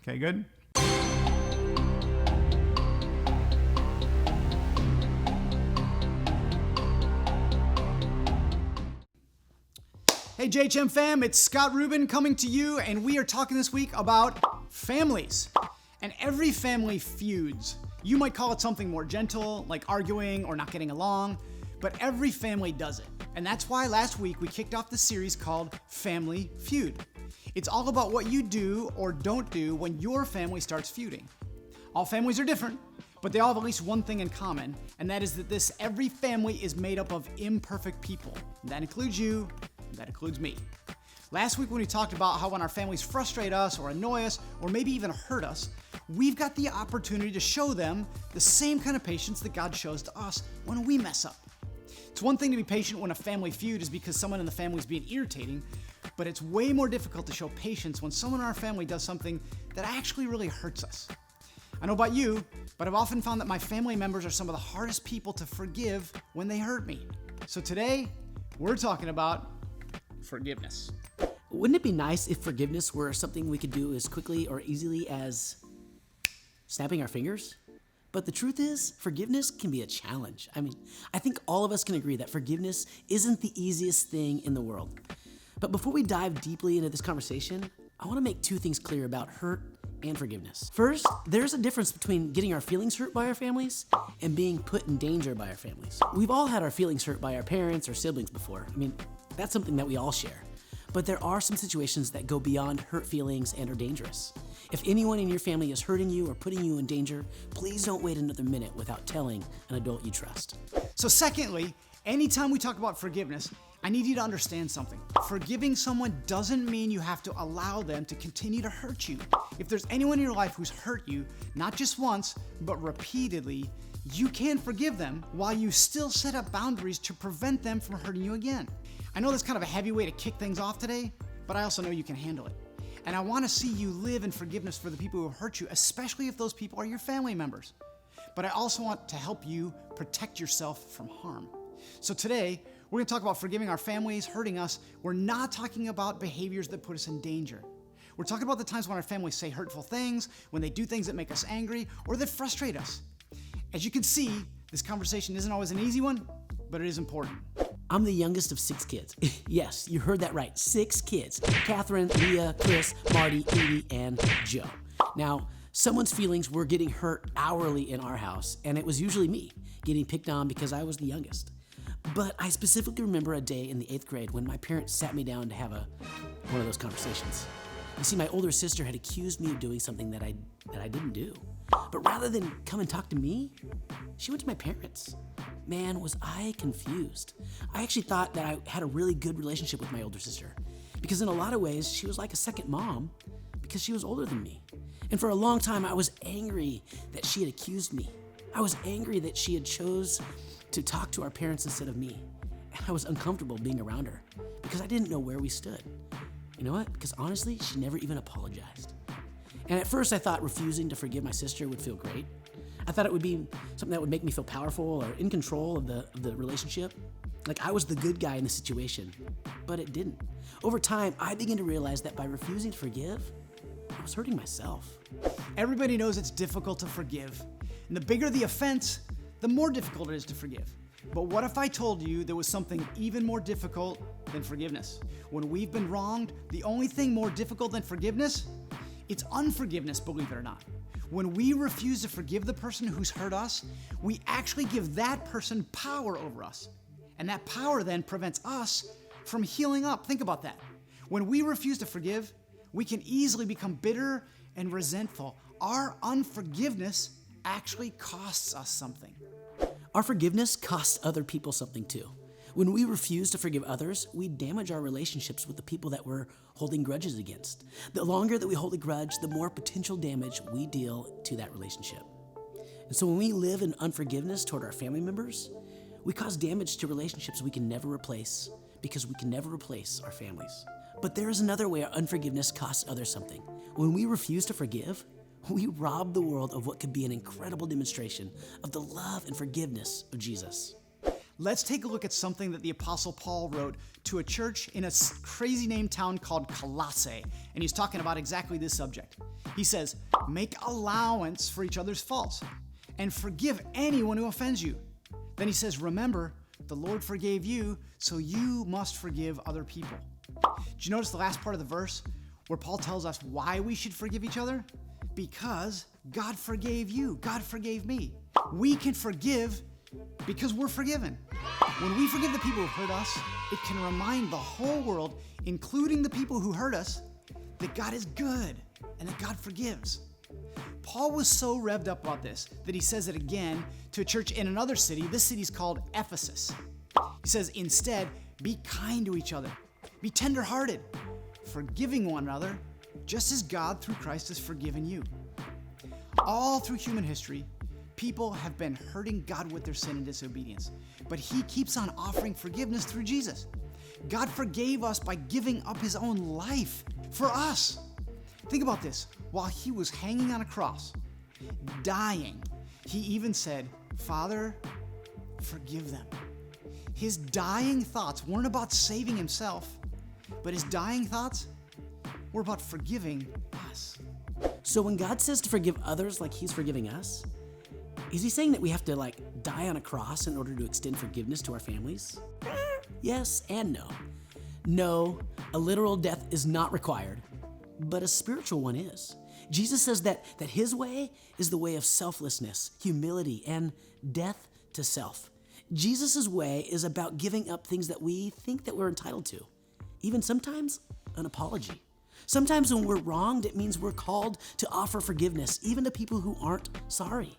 Okay, good? Hey JHM fam, it's Scott Rubin coming to you, and we are talking this week about families. And every family feuds. You might call it something more gentle, like arguing or not getting along, but every family does it. And that's why last week we kicked off the series called Family Feud. It's all about what you do or don't do when your family starts feuding. All families are different, but they all have at least one thing in common, and that is that every family is made up of imperfect people. That includes you, that includes me. Last week when we talked about how when our families frustrate us or annoy us or maybe even hurt us, we've got the opportunity to show them the same kind of patience that God shows to us when we mess up. It's one thing to be patient when a family feud is because someone in the family is being irritating, but it's way more difficult to show patience when someone in our family does something that actually really hurts us. I know about you, but I've often found that my family members are some of the hardest people to forgive when they hurt me. So today, we're talking about forgiveness. Wouldn't it be nice if forgiveness were something we could do as quickly or easily as snapping our fingers? But the truth is, forgiveness can be a challenge. I think all of us can agree that forgiveness isn't the easiest thing in the world. But before we dive deeply into this conversation, I want to make two things clear about hurt and forgiveness. First, there's a difference between getting our feelings hurt by our families and being put in danger by our families. We've all had our feelings hurt by our parents or siblings before. That's something that we all share. But there are some situations that go beyond hurt feelings and are dangerous. If anyone in your family is hurting you or putting you in danger, please don't wait another minute without telling an adult you trust. So secondly, anytime we talk about forgiveness, I need you to understand something. Forgiving someone doesn't mean you have to allow them to continue to hurt you. If there's anyone in your life who's hurt you, not just once, but repeatedly, you can forgive them while you still set up boundaries to prevent them from hurting you again. I know that's kind of a heavy way to kick things off today, but I also know you can handle it. And I want to see you live in forgiveness for the people who hurt you, especially if those people are your family members. But I also want to help you protect yourself from harm. So today, we're going to talk about forgiving our families hurting us. We're not talking about behaviors that put us in danger. We're talking about the times when our families say hurtful things, when they do things that make us angry, or that frustrate us. As you can see, this conversation isn't always an easy one, but it is important. I'm the youngest of 6 kids. Yes, you heard that right. 6 kids. Catherine, Leah, Chris, Marty, Edie, and Joe. Now, someone's feelings were getting hurt hourly in our house, and it was usually me getting picked on because I was the youngest. But I specifically remember a day in the 8th grade when my parents sat me down to have one of those conversations. You see, my older sister had accused me of doing something that I didn't do. But rather than come and talk to me, she went to my parents. Man, was I confused. I actually thought that I had a really good relationship with my older sister because in a lot of ways, she was like a second mom because she was older than me. And for a long time, I was angry that she had accused me. I was angry that she had chose to talk to our parents instead of me. And I was uncomfortable being around her because I didn't know where we stood. You know what? Because honestly, she never even apologized. And at first I thought refusing to forgive my sister would feel great. I thought it would be something that would make me feel powerful or in control of the relationship. Like I was the good guy in the situation, but it didn't. Over time, I began to realize that by refusing to forgive, I was hurting myself. Everybody knows it's difficult to forgive. And the bigger the offense, the more difficult it is to forgive. But what if I told you there was something even more difficult than forgiveness? When we've been wronged, the only thing more difficult than forgiveness, it's unforgiveness, believe it or not. When we refuse to forgive the person who's hurt us, we actually give that person power over us. And that power then prevents us from healing up. Think about that. When we refuse to forgive, we can easily become bitter and resentful. Our unforgiveness actually costs us something. Our forgiveness costs other people something too. When we refuse to forgive others, we damage our relationships with the people that we're holding grudges against. The longer that we hold a grudge, the more potential damage we deal to that relationship. And so when we live in unforgiveness toward our family members, we cause damage to relationships we can never replace because we can never replace our families. But there is another way our unforgiveness costs others something. When we refuse to forgive, we rob the world of what could be an incredible demonstration of the love and forgiveness of Jesus. let's take a look at something that the Apostle Paul wrote to a church in a crazy named town called Colossae. And he's talking about exactly this subject. He says, make allowance for each other's faults and forgive anyone who offends you. Then he says, remember, the Lord forgave you, so you must forgive other people. Did you notice the last part of the verse where Paul tells us why we should forgive each other? Because God forgave you. God forgave me. We can forgive because we're forgiven. When we forgive the people who hurt us, it can remind the whole world, including the people who hurt us, that God is good and that God forgives. Paul was so revved up about this that he says it again to a church in another city. This city is called Ephesus. He says, instead, be kind to each other. Be tenderhearted, forgiving one another, just as God through Christ has forgiven you. All through human history, people have been hurting God with their sin and disobedience, but he keeps on offering forgiveness through Jesus. God forgave us by giving up his own life for us. Think about this. While he was hanging on a cross, dying, he even said, Father, forgive them. His dying thoughts weren't about saving himself, but his dying thoughts were about forgiving us. So when God says to forgive others like he's forgiving us, is he saying that we have to die on a cross in order to extend forgiveness to our families? Yes and no. No, a literal death is not required, but a spiritual one is. Jesus says that his way is the way of selflessness, humility, and death to self. Jesus' way is about giving up things that we think that we're entitled to, even sometimes an apology. Sometimes when we're wronged, it means we're called to offer forgiveness, even to people who aren't sorry.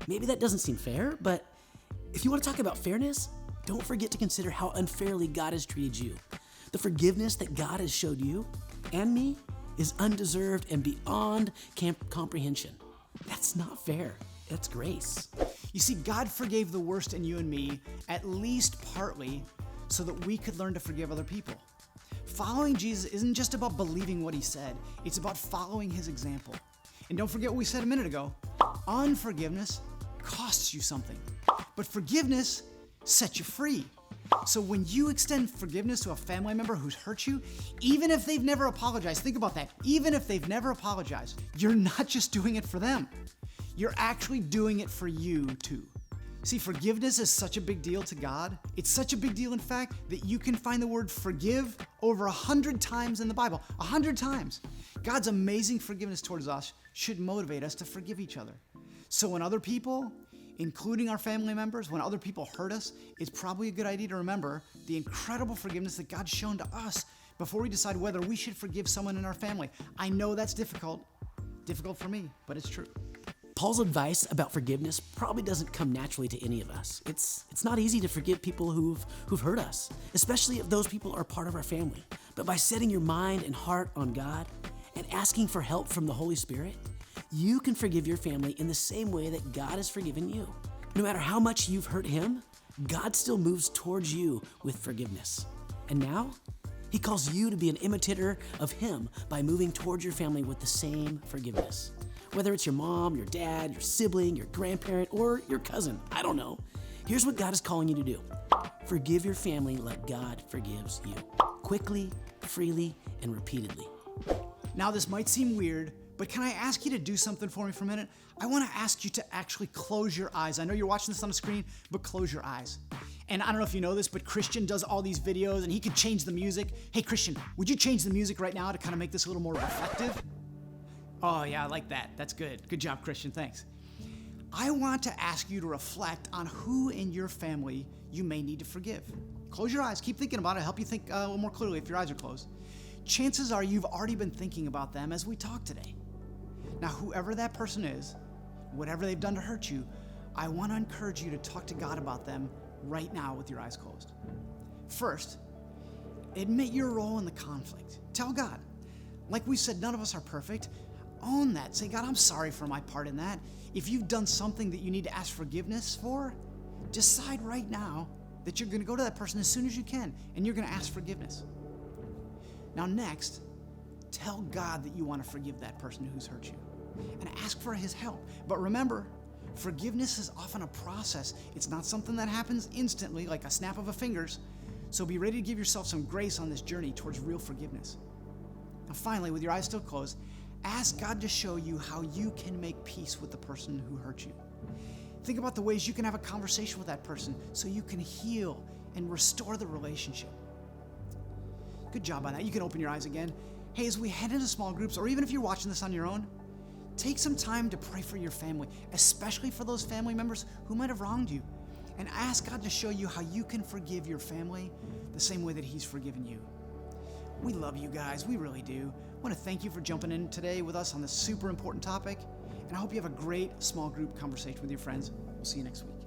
Maybe that doesn't seem fair, but if you want to talk about fairness, don't forget to consider how unfairly God has treated you. The forgiveness that God has showed you and me is undeserved and beyond comprehension. That's not fair. That's grace. You see, God forgave the worst in you and me, at least partly, so that we could learn to forgive other people. Following Jesus isn't just about believing what he said, it's about following his example. And don't forget what we said a minute ago. Unforgiveness costs you something, but forgiveness sets you free. So when you extend forgiveness to a family member who's hurt you, even if they've never apologized, think about that. Even if they've never apologized, you're not just doing it for them. You're actually doing it for you too. See, forgiveness is such a big deal to God. It's such a big deal, in fact, that you can find the word forgive over 100 times in the Bible. 100 times. God's amazing forgiveness towards us should motivate us to forgive each other. So when other people, including our family members, when other people hurt us, it's probably a good idea to remember the incredible forgiveness that God's shown to us before we decide whether we should forgive someone in our family. I know that's difficult for me, but it's true. Paul's advice about forgiveness probably doesn't come naturally to any of us. It's not easy to forgive people who've hurt us, especially if those people are part of our family. But by setting your mind and heart on God and asking for help from the Holy Spirit, you can forgive your family in the same way that God has forgiven you. No matter how much you've hurt him, God still moves towards you with forgiveness. And now, he calls you to be an imitator of him by moving towards your family with the same forgiveness. Whether it's your mom, your dad, your sibling, your grandparent, or your cousin, I don't know. Here's what God is calling you to do. Forgive your family like God forgives you. Quickly, freely, and repeatedly. Now this might seem weird, but can I ask you to do something for me for a minute? I want to ask you to actually close your eyes. I know you're watching this on the screen, but close your eyes. And I don't know if you know this, but Christian does all these videos and he could change the music. Hey Christian, would you change the music right now to kind of make this a little more reflective? Oh yeah, I like that. That's good. Good job, Christian. Thanks. I want to ask you to reflect on who in your family you may need to forgive. Close your eyes. Keep thinking about it. Help you think a little more clearly if your eyes are closed. Chances are you've already been thinking about them as we talk today. Now, whoever that person is, whatever they've done to hurt you, I want to encourage you to talk to God about them right now with your eyes closed. First, admit your role in the conflict. Tell God. Like we said, none of us are perfect. Own that. Say, God, I'm sorry for my part in that. If you've done something that you need to ask forgiveness for, decide right now that you're going to go to that person as soon as you can and you're going to ask forgiveness. Now next, tell God that you want to forgive that person who's hurt you and ask for his help. But remember, Forgiveness is often a process. It's not something that happens instantly, like a snap of a fingers. So be ready to give yourself some grace on this journey towards real forgiveness. Now finally, with your eyes still closed, ask God to show you how you can make peace with the person who hurt you. Think about the ways you can have a conversation with that person so you can heal and restore the relationship. Good job on that. You can open your eyes again. Hey, as we head into small groups, or even if you're watching this on your own, take some time to pray for your family, especially for those family members who might have wronged you. And ask God to show you how you can forgive your family the same way that He's forgiven you. We love you guys. We really do. I want to thank you for jumping in today with us on this super important topic. And I hope you have a great small group conversation with your friends. We'll see you next week.